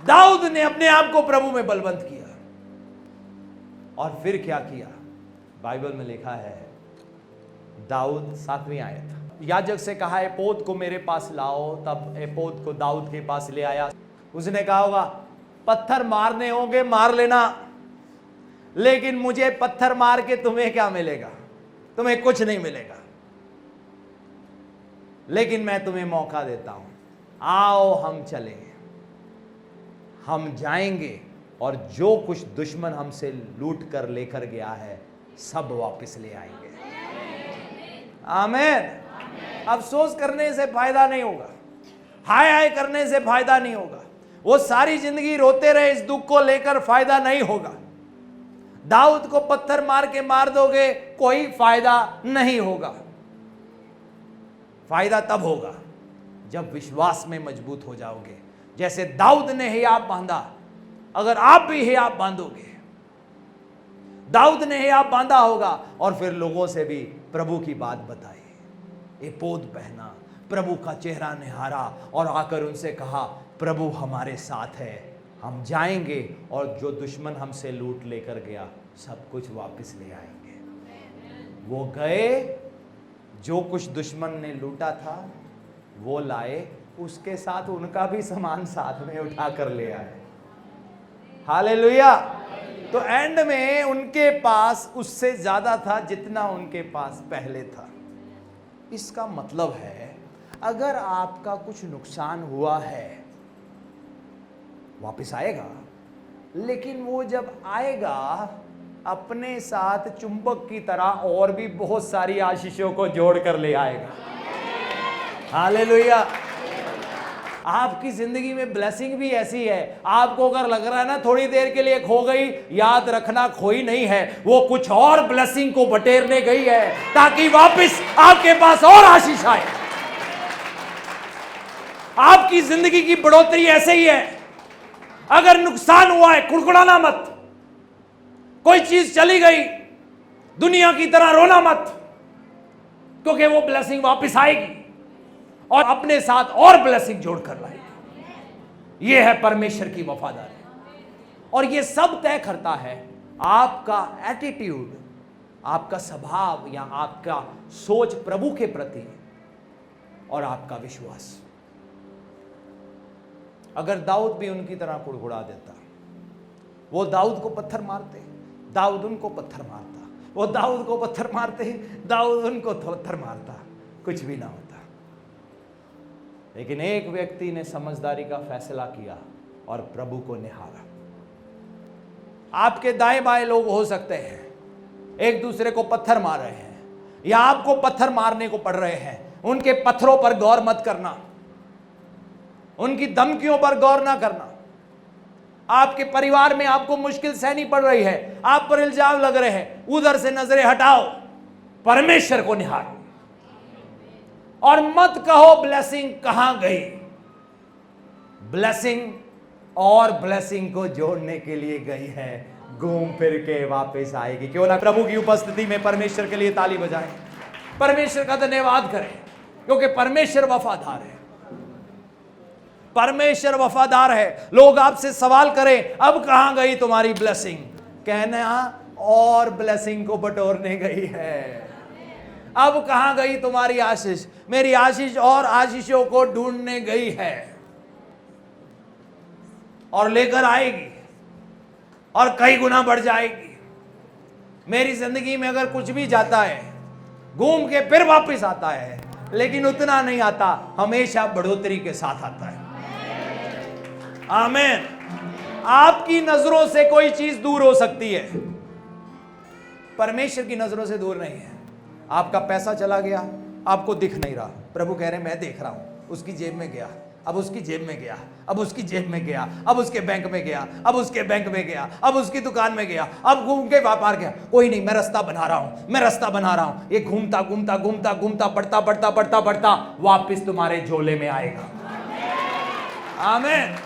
दाऊद ने अपने आप को प्रभु में बलवंत किया और फिर क्या किया? बाइबल में लिखा है, दाऊद 7वीं आयत, याजक से कहा एपोद को मेरे पास लाओ। तब एपोद को दाऊद के पास ले आया। उसने कहा होगा पत्थर मारने होंगे मार लेना, लेकिन मुझे पत्थर मार के तुम्हें क्या मिलेगा? तुम्हें कुछ नहीं मिलेगा। लेकिन मैं तुम्हें मौका देता हूं, आओ हम चलें, हम जाएंगे और जो कुछ दुश्मन हमसे लूट कर लेकर गया है सब वापस ले आएंगे। आमीन। अफसोस करने से फायदा नहीं होगा, हाय हाय करने से फायदा नहीं होगा, वो सारी जिंदगी रोते रहे इस दुख को लेकर, फायदा नहीं होगा। दाऊद को पत्थर मार के मार दोगे कोई फायदा नहीं होगा। फायदा तब होगा जब विश्वास में मजबूत हो जाओगे, जैसे दाऊद ने हियाब बांधा। अगर आप भी हियाब बांधोगे, दाऊद ने हियाब बांधा होगा और फिर लोगों से भी प्रभु की बात बताई, एपोद पहना, प्रभु का चेहरा निहारा और आकर उनसे कहा प्रभु हमारे साथ है, हम जाएंगे और जो दुश्मन हमसे लूट लेकर गया सब कुछ वापस ले आएंगे। वो गए, जो कुछ दुश्मन ने लूटा था वो लाए, उसके साथ उनका भी सामान साथ में उठा कर ले आए। हालेलुया। तो एंड में उनके पास उससे ज्यादा था जितना उनके पास पहले था। इसका मतलब है अगर आपका कुछ नुकसान हुआ है वापस आएगा, लेकिन वो जब आएगा अपने साथ चुंबक की तरह और भी बहुत सारी आशीषों को जोड़ कर ले आएगा। हालेलुया। आपकी जिंदगी में ब्लेसिंग भी ऐसी है, आपको अगर लग रहा है ना थोड़ी देर के लिए खो गई, याद रखना खोई नहीं है, वो कुछ और ब्लेसिंग को बटेरने गई है ताकि वापस आपके पास और आशीष आए। आपकी जिंदगी की बढ़ोतरी ऐसे ही है। अगर नुकसान हुआ है कुड़कुड़ाना मत, कोई चीज चली गई दुनिया की तरह रोना मत, क्योंकि वो ब्लेसिंग वापस आएगी और अपने साथ और ब्लेसिंग जोड़कर लाएगी। यह है परमेश्वर की वफादारी। और यह सब तय करता है आपका एटीट्यूड, आपका स्वभाव या आपका सोच प्रभु के प्रति और आपका विश्वास। अगर दाऊद भी उनकी तरह कुड़कुड़ा देता, वो दाऊद को पत्थर मारते, दाऊद उनको पत्थर मारता, वो दाऊद को पत्थर मारते, दाऊद उनको पत्थर मारता, कुछ भी ना होता। लेकिन एक व्यक्ति ने समझदारी का फैसला किया और प्रभु को निहारा। आपके दाएं बाएं लोग हो सकते हैं एक दूसरे को पत्थर मार रहे हैं या आपको पत्थर मारने को पड़ रहे हैं, उनके पत्थरों पर गौर मत करना, उनकी धमकियों पर गौर ना करना। आपके परिवार में आपको मुश्किल सहनी पड़ रही है, आप पर इल्जाम लग रहे हैं, उधर से नजरें हटाओ, परमेश्वर को निहारो और मत कहो ब्लेसिंग कहां गई। ब्लेसिंग और ब्लेसिंग को जोड़ने के लिए गई है, घूम फिर के वापस आएगी। क्यों ना प्रभु की उपस्थिति में परमेश्वर के लिए ताली बजाएं, परमेश्वर का धन्यवाद करें, क्योंकि परमेश्वर वफादार है। परमेश्वर वफादार है। लोग आपसे सवाल करें अब कहां गई तुम्हारी ब्लेसिंग, कहना और ब्लेसिंग को बटोरने गई है। अब कहां गई तुम्हारी आशीष, मेरी आशीष और आशीषों को ढूंढने गई है और लेकर आएगी और कई गुना बढ़ जाएगी। मेरी जिंदगी में अगर कुछ भी जाता है घूम के फिर वापस आता है, लेकिन उतना नहीं आता, हमेशा बढ़ोतरी के साथ आता है। आमीन। आपकी नजरों से कोई चीज दूर हो सकती है, परमेश्वर की नजरों से दूर नहीं है। आपका पैसा चला गया, आपको दिख नहीं रहा, प्रभु कह रहे मैं देख रहा हूं। उसकी जेब में गया, अब उसकी जेब में गया, अब उसकी जेब में गया, अब उसके बैंक में गया, अब उसके बैंक में गया, अब उसकी दुकान में गया, अब घूम के व्यापार गया। कोई नहीं, मैं रास्ता बना रहा हूं, मैं रास्ता बना रहा हूं। ये घूमता घूमता घूमता घूमता बढ़ता बढ़ता बढ़ता बढ़ता वापिस तुम्हारे झोले में आएगा। आमीन।